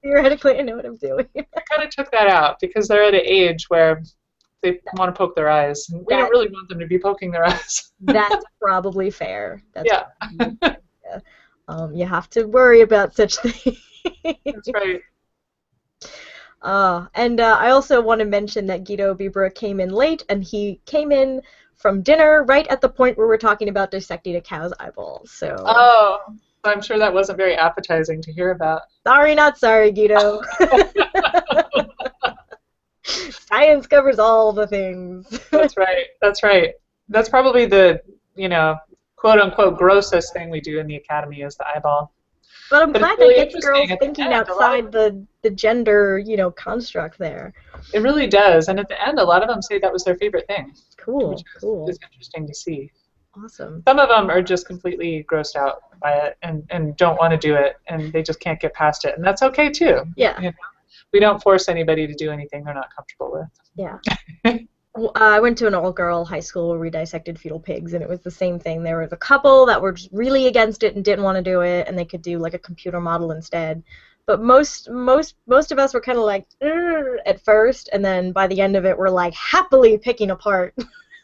A: Theoretically, I know what I'm doing.
B: I kind of took that out because they're at an age where they want to poke their eyes. We don't really want them to be poking their eyes.
A: That's probably fair.
B: Yeah.
A: You have to worry about such things.
B: That's right.
A: And I also want to mention that Guido Bibra came in late, and he came in from dinner right at the point where we're talking about dissecting a cow's eyeballs. So.
B: Oh, I'm sure that wasn't very appetizing to hear about.
A: Sorry, not sorry, Guido. Science covers all the things.
B: That's right. That's right. That's probably the, you know, quote unquote grossest thing we do in the academy is the eyeball.
A: But I'm
B: But it's
A: glad that
B: really
A: gets
B: interesting
A: girls
B: at the
A: thinking
B: end. A lot of
A: outside the gender, construct there.
B: it really does. And at the end, a lot of them say that was their favorite thing, which
A: Cool,
B: is
A: cool.
B: interesting to see.
A: Awesome.
B: Some of them are just completely grossed out by it and don't want to do it and they just can't get past it. And that's okay too.
A: Yeah,
B: You know, we don't force anybody to do anything they're not comfortable
A: yeah.
B: with.
A: I went to an all-girl high school where we dissected fetal pigs, and it was the same thing. There was a couple that were just really against it and didn't want to do it, and they could do like a computer model instead. But most of us were kind of like "Ugh," at first, and then by the end of it, we're like happily picking apart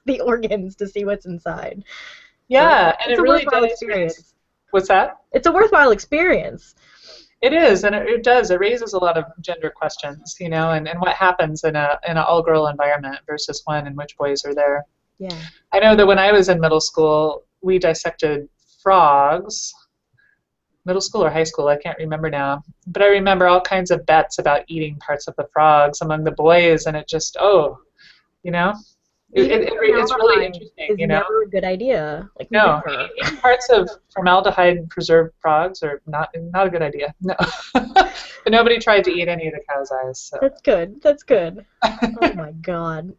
A: the organs to see what's inside. So
B: Yeah, and
A: it's
B: it
A: a
B: really
A: worthwhile
B: does raise.
A: experience.
B: What's that?
A: It's a worthwhile experience.
B: It is, and it does. It raises a lot of gender questions, and what happens in a in an all-girl environment versus one in which boys are there.
A: Yeah.
B: I know that when I was in middle school, we dissected frogs. Middle school or high school, I can't remember now. But I remember all kinds of bets about eating parts of the frogs among the boys, and it just, you know,
A: Eating
B: it's really
A: formaldehyde
B: interesting,
A: is never a good idea. Like
B: No,
A: never.
B: eating parts of formaldehyde preserved frogs are not a good idea. No, but nobody tried to eat any of the cow's eyes. So.
A: That's good. That's good. Oh my god.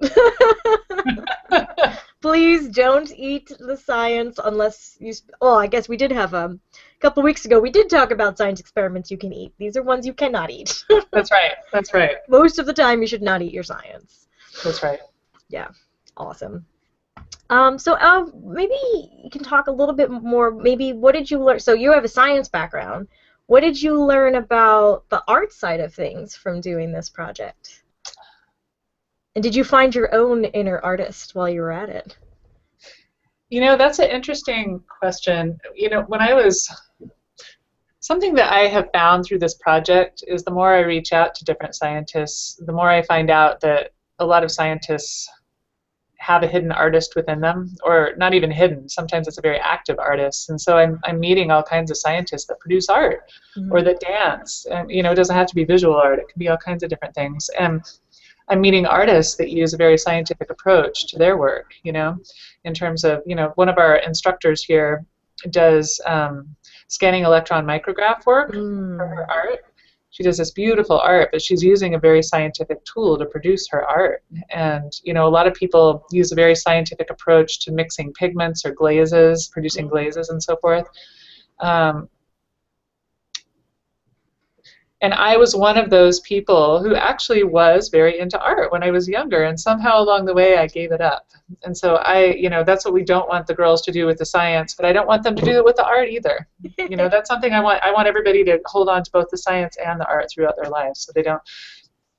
A: Please don't eat the science unless you. Oh, I guess we did have a couple weeks ago. We did talk about science experiments you can eat. These are ones you cannot eat.
B: That's right. That's right.
A: Most of the time, you should not eat your science.
B: That's right.
A: Yeah. Awesome. So maybe you can talk a little bit more. Maybe what did you learn? So you have a science background. What did you learn about the art side of things from doing this project? And did you find your own inner artist while you were at it?
B: That's an interesting question. When I was something that I have found through this project is the more I reach out to different scientists, the more I find out that a lot of scientists have a hidden artist within them, or not even hidden. Sometimes it's a very active artist. And so I'm meeting all kinds of scientists that produce art or that dance. And, it doesn't have to be visual art. It can be all kinds of different things. And I'm meeting artists that use a very scientific approach to their work, in terms of, one of our instructors here does scanning electron micrograph work for her art. She does this beautiful art, but she's using a very scientific tool to produce her art. And, a lot of people use a very scientific approach to mixing pigments or glazes, producing glazes and so forth. And I was one of those people who actually was very into art when I was younger, and somehow along the way I gave it up. And so that's what we don't want the girls to do with the science, but I don't want them to do it with the art either. That's something I want everybody to hold on to both the science and the art throughout their lives, so they don't.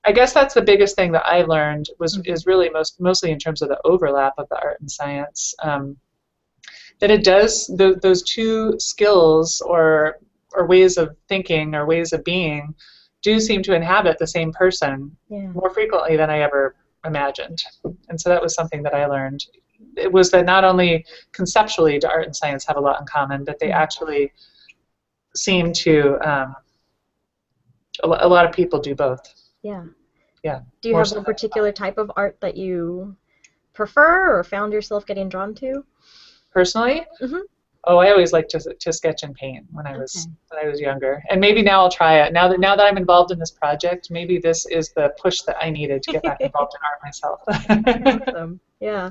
B: I guess that's the biggest thing that I learned is really mostly in terms of the overlap of the art and science. That it does those two skills or ways of thinking or ways of being do seem to inhabit the same person more frequently than I ever imagined. And so that was something that I learned. It was that not only conceptually do art and science have a lot in common, but they actually seem to, a lot of people do both.
A: Yeah.
B: Yeah.
A: Do you have a particular type of art that you prefer or found yourself getting drawn to?
B: Personally? Oh, I always liked to sketch and paint when I was younger, and maybe now I'll try it. Now that I'm involved in this project, maybe this is the push that I needed to get back involved in art myself.
A: Awesome. Yeah.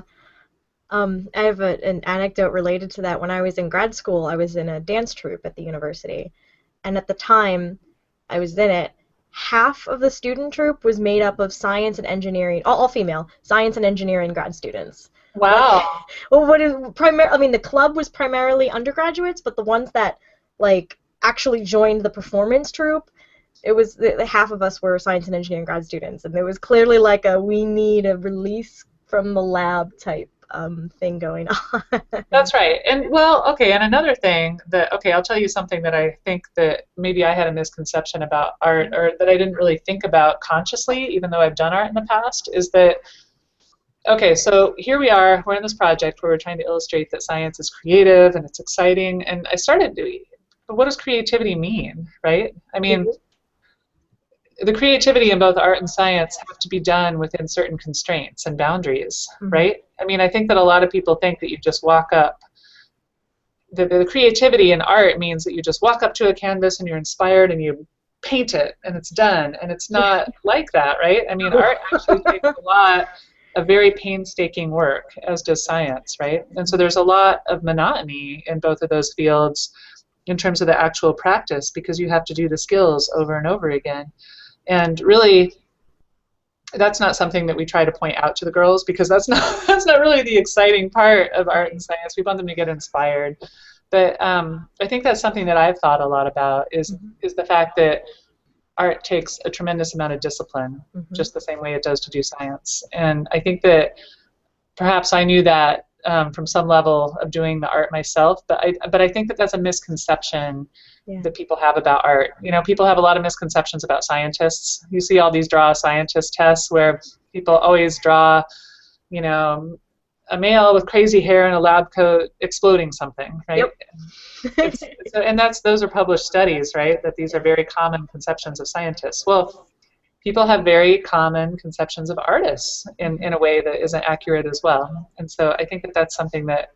A: I have an anecdote related to that. When I was in grad school, I was in a dance troupe at the university, and at the time I was in it, half of the student troupe was made up of science and engineering, all female, science and engineering grad students.
B: Wow.
A: Well, the club was primarily undergraduates, but the ones that actually joined the performance troupe, it was half of us were science and engineering grad students, and there was clearly we need a release from the lab type thing going on.
B: That's right. And and another thing I'll tell you something that I think that maybe I had a misconception about art, or that I didn't really think about consciously, even though I've done art in the past, is that so here we are, we're in this project where we're trying to illustrate that science is creative and it's exciting, and I started doing, but what does creativity mean, right? I mean, the creativity in both art and science have to be done within certain constraints and boundaries, right? I mean, I think that a lot of people think that you just walk up. The creativity in art means that you just walk up to a canvas and you're inspired and you paint it and it's done. And it's not like that, right? I mean, art actually takes a lot of very painstaking work, as does science, right? And so there's a lot of monotony in both of those fields in terms of the actual practice, because you have to do the skills over and over again. And really, that's not something that we try to point out to the girls, because that's not really the exciting part of art and science. We want them to get inspired. But I think that's something that I've thought a lot about is the fact that art takes a tremendous amount of discipline, just the same way it does to do science. And I think that perhaps I knew that from some level of doing the art myself, but I think that that's a misconception that people have about art. You know, people have a lot of misconceptions about scientists. You see all these draw a scientist tests where people always draw, you know, a male with crazy hair and a lab coat exploding something, right? Yep. And those are published studies, right? That these are very common conceptions of scientists. Well, people have very common conceptions of artists in a way that isn't accurate as well. And so I think that that's something that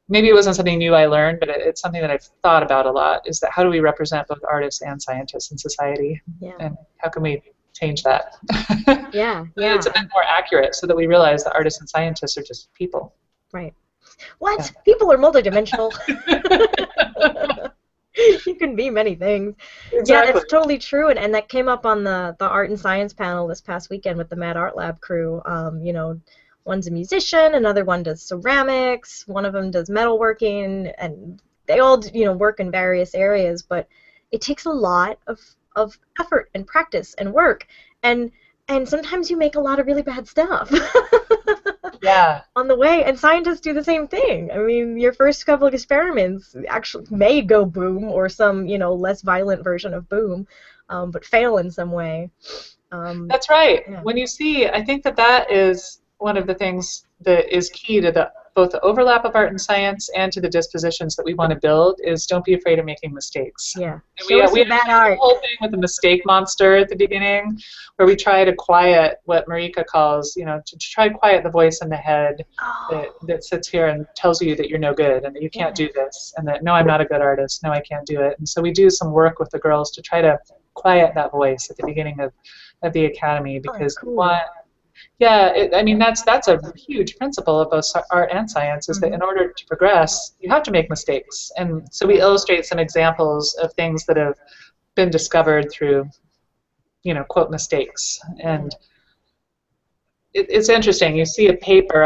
B: maybe it wasn't something new I learned, but it's something that I've thought about a lot, is that how do we represent both artists and scientists in society? And how can we change that? It's a bit more accurate, so that we realize that artists and scientists are just people.
A: Right. What? Yeah. People are multidimensional. You can be many things. Exactly. Yeah, that's totally true, and that came up on the art and science panel this past weekend with the Mad Art Lab crew. You know, one's a musician, another one does ceramics, one of them does metalworking, and they all, you know, work in various areas, but it takes a lot of effort and practice and work, and sometimes you make a lot of really bad stuff. On the way, and scientists do the same thing. I mean, your first couple of experiments actually may go boom, or some, you know, less violent version of boom, but fail in some way.
B: That's right. When you see, I think that is one of the things that is key to both the overlap of art and science and to the dispositions that we want to build, is don't be afraid of making mistakes.
A: Yeah.
B: We have the whole thing with the mistake monster at the beginning, where we try to quiet what Marika calls, you know, to try to quiet the voice in the head that sits here and tells you that you're no good and that you can't do this, and that, no, I'm not a good artist, no, I can't do it. And so we do some work with the girls to try to quiet that voice at the beginning of the academy, because I mean, that's a huge principle of both art and science, is that in order to progress, you have to make mistakes. And so we illustrate some examples of things that have been discovered through, you know, quote, mistakes. And it's interesting. You see a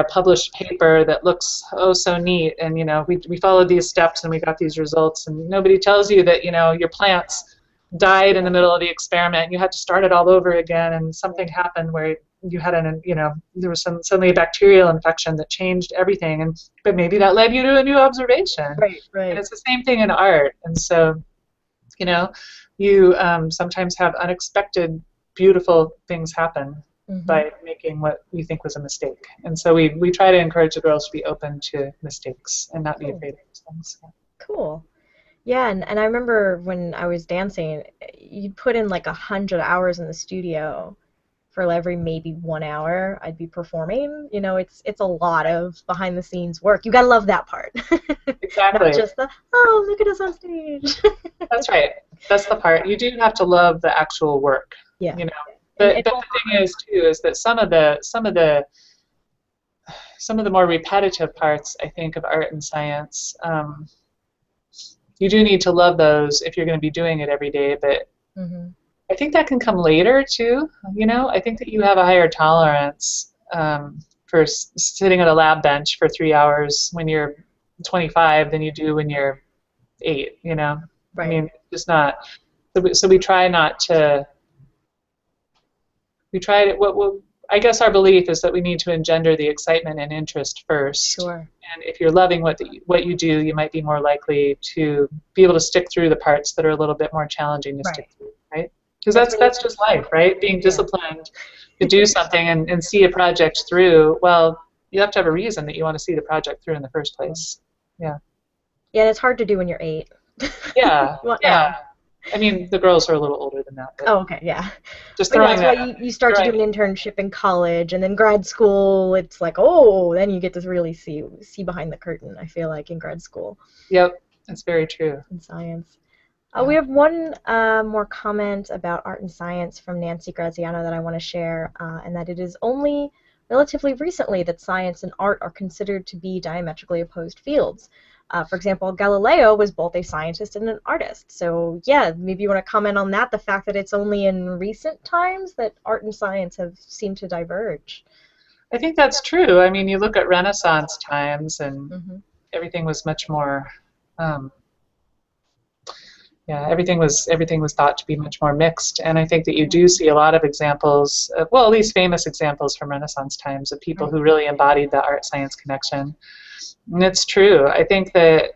B: published paper that looks so neat, and, you know, we followed these steps and we got these results, and nobody tells you that, you know, your plants died in the middle of the experiment. You had to start it all over again, and something happened where you had there was suddenly a bacterial infection that changed everything, but maybe that led you to a new observation. Right. And it's the same thing in art. And so, you know, you sometimes have unexpected, beautiful things happen by making what you think was a mistake. And so we try to encourage the girls to be open to mistakes and not be afraid of those things.
A: Cool. Yeah, and I remember when I was dancing, you'd put in like 100 hours in the studio for every maybe 1 hour I'd be performing. You know, it's a lot of behind the scenes work. You gotta love that part.
B: Exactly.
A: Not just look at us on stage.
B: That's right. That's the part. You do have to love the actual work. Yeah. You know. But the thing is too, is that some of the more repetitive parts, I think, of art and science, you do need to love those if you're going to be doing it every day, but I think that can come later too. You know, I think that you have a higher tolerance for sitting at a lab bench for 3 hours when you're 25 than you do when you're 8. You know, right. I mean, it's not. So we try not to. We try to. I guess our belief is that we need to engender the excitement and interest first. Sure. And if you're loving what you do, you might be more likely to be able to stick through the parts that are a little bit more challenging to stick through, right? Because that's just life, right? Being disciplined to do something and see a project through. Well, you have to have a reason that you want to see the project through in the first place. Yeah.
A: Yeah, and it's hard to do when you're 8.
B: Yeah.
A: Well,
B: yeah. I mean, the girls are a little older than that, but
A: Oh, okay, yeah.
B: just
A: But yeah,
B: throwing
A: that's why
B: that out
A: you
B: there.
A: start to do
B: Right.
A: an internship in college, and then grad school, it's like, oh, then you get to really see behind the curtain, I feel like, in grad school
B: Yep, that's very true.
A: in science. We
B: Yeah.
A: have one more comment about art and science from Nancy Graziano that I want to share, and that it is only relatively recently that science and art are considered to be diametrically opposed fields. For example, Galileo was both a scientist and an artist. So yeah, maybe you want to comment on that, the fact that it's only in recent times that art and science have seemed to diverge.
B: I think that's true. I mean, you look at Renaissance times and
A: Hmm.
B: everything was much more um, yeah, everything was thought to be much more mixed. And I think that you
A: Yeah,
B: do see a lot of examples, well, at least famous examples from Renaissance times of people
A: right.
B: who really embodied the art science connection. And it's true. I think that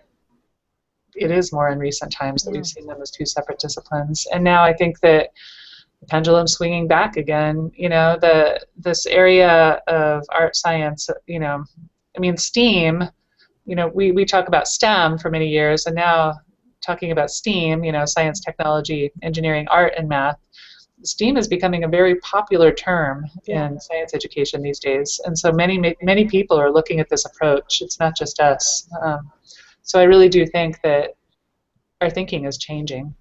B: it is more in recent times that
A: Yeah,
B: we've seen them as two separate disciplines. And now I think that the pendulum's swinging back again. This area of art science, I mean, STEAM, we talk about STEM for many years, and now talking about STEAM, science, technology, engineering, art, and math. STEAM is becoming a very popular term
A: yeah.
B: in science education these days, and so many people are looking at this approach. It's not just us. So I really do think that our thinking is changing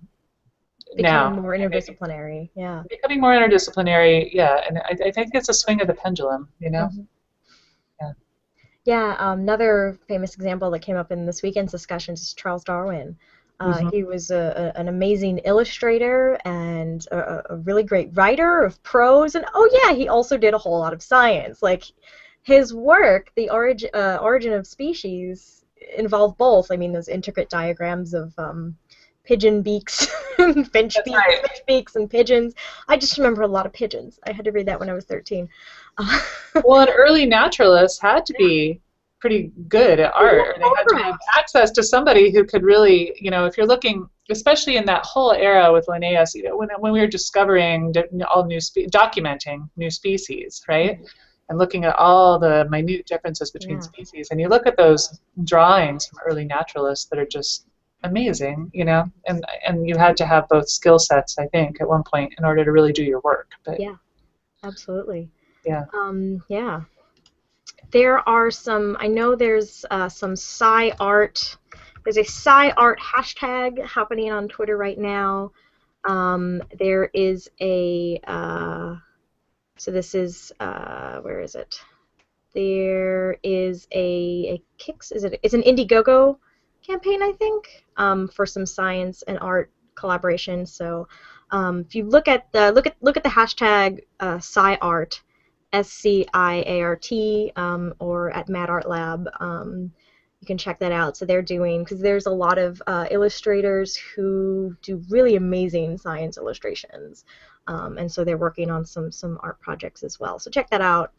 A: Becoming
B: now,
A: more
B: and maybe
A: interdisciplinary. Yeah.
B: becoming more interdisciplinary. Yeah, and I think it's a swing of the pendulum.
A: Hmm.
B: Yeah.
A: Yeah, another famous example that came up in this weekend's discussions is Charles Darwin.
B: Hmm.
A: He was an amazing illustrator and a really great writer of prose, and oh yeah, he also did a whole lot of science. Like his work, the origin of species, involved both. I mean, those intricate diagrams of pigeon beaks,
B: That's right.
A: finch beaks, and pigeons. I just remember a lot of pigeons. I had to read that when I was 13. Uh,
B: Well, an early naturalist had to be pretty good at art, or they had to have
A: Correct.
B: access to somebody who could really, if you're looking, especially in that whole era with Linnaeus, when we were discovering all documenting new species, right?
A: Mhm.
B: And looking at all the minute differences between
A: Yeah.
B: species, and you look at those drawings from early naturalists that are just amazing, and you had to have both skill sets, I think, at one point in order to really do your work. But
A: Yeah, absolutely.
B: yeah.
A: Yeah. There are I know there's some sci art. There's a sci art hashtag happening on Twitter right now. There is so this is, where is it? There is a Kicks, it's an Indiegogo campaign, I think, for some science and art collaboration. So if you look at the hashtag SciArt, SCIART, or at Mad Art Lab, you can check that out. So they're doing, because there's a lot of illustrators who do really amazing science illustrations. And so they're working on some art projects as well. So check that out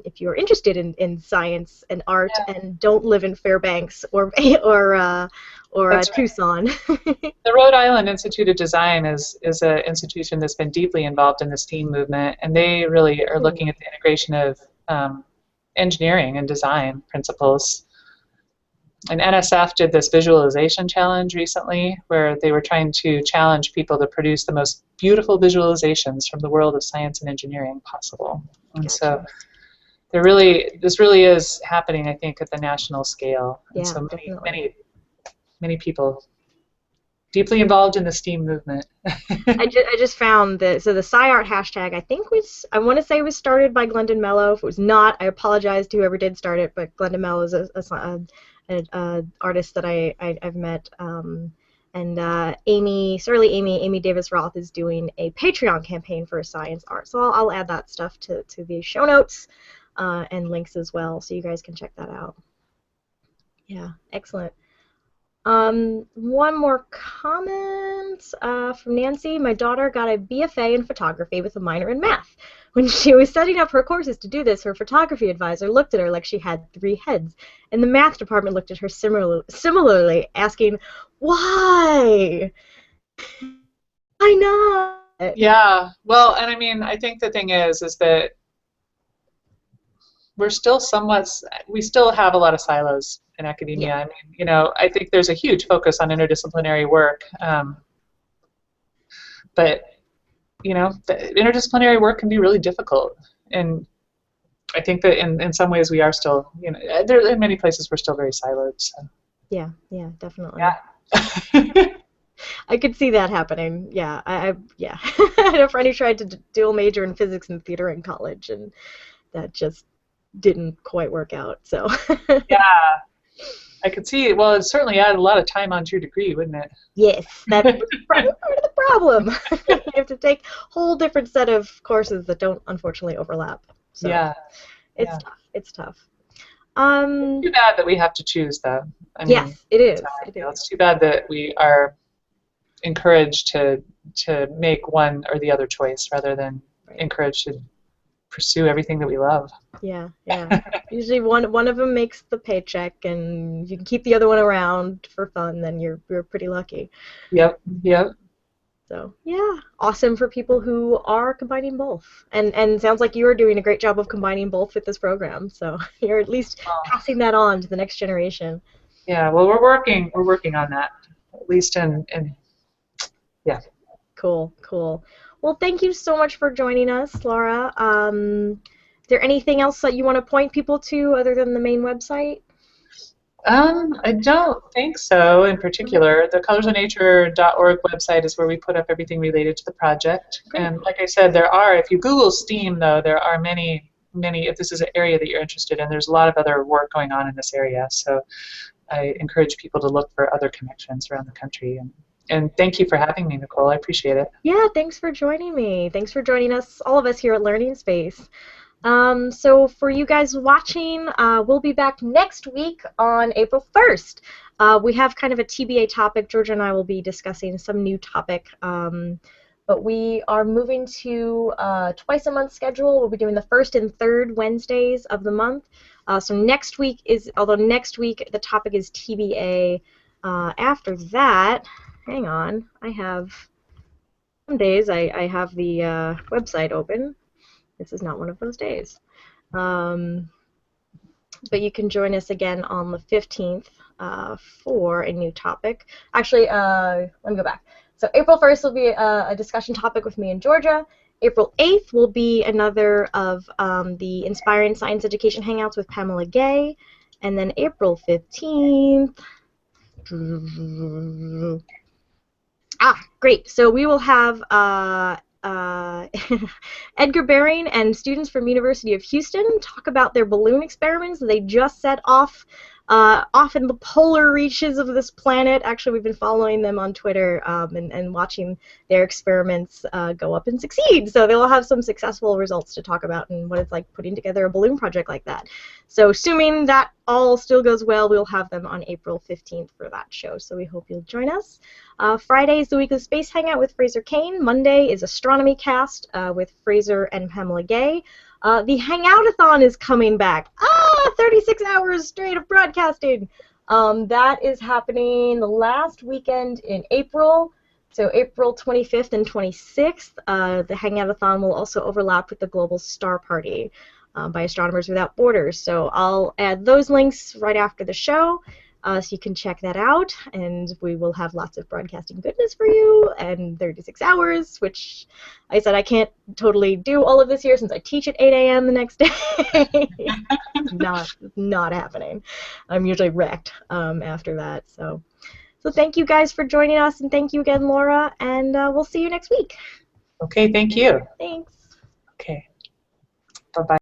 A: if you're interested in science and art and don't live in Fairbanks or
B: That's
A: Tucson.
B: The Rhode Island Institute of Design is an institution that's been deeply involved in the STEAM movement, and they really are looking at the integration of engineering and design principles. And NSF did this visualization challenge recently where they were trying to challenge people to produce the most beautiful visualizations from the world of science and engineering possible. And so
A: Gotcha.
B: this really is happening, I think, at the national scale. And
A: Yeah,
B: so
A: definitely.
B: many people deeply involved in the STEAM movement.
A: I just found that, so the SciArt hashtag, I want to say was started by Glendon Mello. If it was not, I apologize to whoever did start it, but Glendon Mello is a artist that I've met. And Amy Davis Roth is doing a Patreon campaign for science art. So I'll add that stuff to the show notes and links as well, so you guys can check that out. Yeah, excellent. One more comment from Nancy. My daughter got a BFA in photography with a minor in math. When she was setting up her courses to do this, her photography advisor looked at her like she had three heads, and the math department looked at her similarly, asking, "Why? Why not?"
B: Yeah, well, and I mean, I think the thing is that we still have a lot of silos in
A: Yeah.
B: academia. I mean, I think there's a huge focus on interdisciplinary work. but the interdisciplinary work can be really difficult, and I think that in some ways we are still, there in many places we're still very siloed. So.
A: Yeah, definitely.
B: Yeah.
A: I could see that happening. Yeah, yeah. I had a friend who tried to dual major in physics and theater in college, and that just didn't quite work out. So.
B: Yeah, I could see. Well, it certainly add a lot of time onto your degree, wouldn't it?
A: Yes, that's probably part of the problem. You have to take a whole different set of courses that don't unfortunately overlap. So
B: Yeah.
A: it's tough. It's tough.
B: It's too bad that we have to choose, though. I mean,
A: Yes, it is.
B: it's too bad that we are encouraged to make one or the other choice rather than encouraged to pursue everything that we love.
A: Yeah. Usually one of them makes the paycheck, and you can keep the other one around for fun. Then you're pretty lucky.
B: Yep.
A: So yeah, awesome for people who are combining both, and sounds like you are doing a great job of combining both with this program. So you're at least passing that on to the next generation.
B: Yeah. Well, we're working on that, at least in yeah.
A: Cool. Well, thank you so much for joining us, Laura. Is there anything else that you want to point people to other than the main website?
B: I don't think so in particular. The colorsofnature.org website is where we put up everything related to the project. Great. And like I said, if you Google STEAM, though, there are many, if this is an area that you're interested in, there's a lot of other work going on in this area. So I encourage people to look for other connections around the country. And thank you for having me, Nicole. I appreciate it.
A: Yeah, thanks for joining me. Thanks for joining us, all of us here at Learning Space. So for you guys watching, we'll be back next week on April 1st. We have kind of a TBA topic. Georgia and I will be discussing some new topic. But we are moving to twice a month schedule. We'll be doing the first and third Wednesdays of the month. So next week the topic is TBA. After that, hang on, I have some days I have the website open. This is not one of those days. But you can join us again on the 15th for a new topic. Actually, let me go back. So April 1st will be a discussion topic with me and Georgia. April 8th will be another of the Inspiring Science Education Hangouts with Pamela Gay. And then April 15th... great. So we will have Edgar Bering and students from University of Houston talk about their balloon experiments that they just set off in the polar reaches of this planet. Actually, we've been following them on Twitter and watching their experiments go up and succeed. So they'll have some successful results to talk about and what it's like putting together a balloon project like that. So assuming that all still goes well, we'll have them on April 15th for that show. So we hope you'll join us. Friday is the weekly space hangout with Fraser Kane. Monday is astronomy cast with Fraser and Pamela Gay. The Hangoutathon is coming back. 36 hours straight of broadcasting. That is happening the last weekend in April. So April 25th and 26th. The Hangoutathon will also overlap with the Global Star Party by Astronomers Without Borders. So I'll add those links right after the show. So you can check that out, and we will have lots of broadcasting goodness for you, and 36 hours, which I said I can't totally do all of this here since I teach at 8 a.m. the next day. not happening. I'm usually wrecked after that. So thank you guys for joining us, and thank you again, Laura, and we'll see you next week.
B: Okay, thank you.
A: Thanks.
B: Okay. Bye-bye.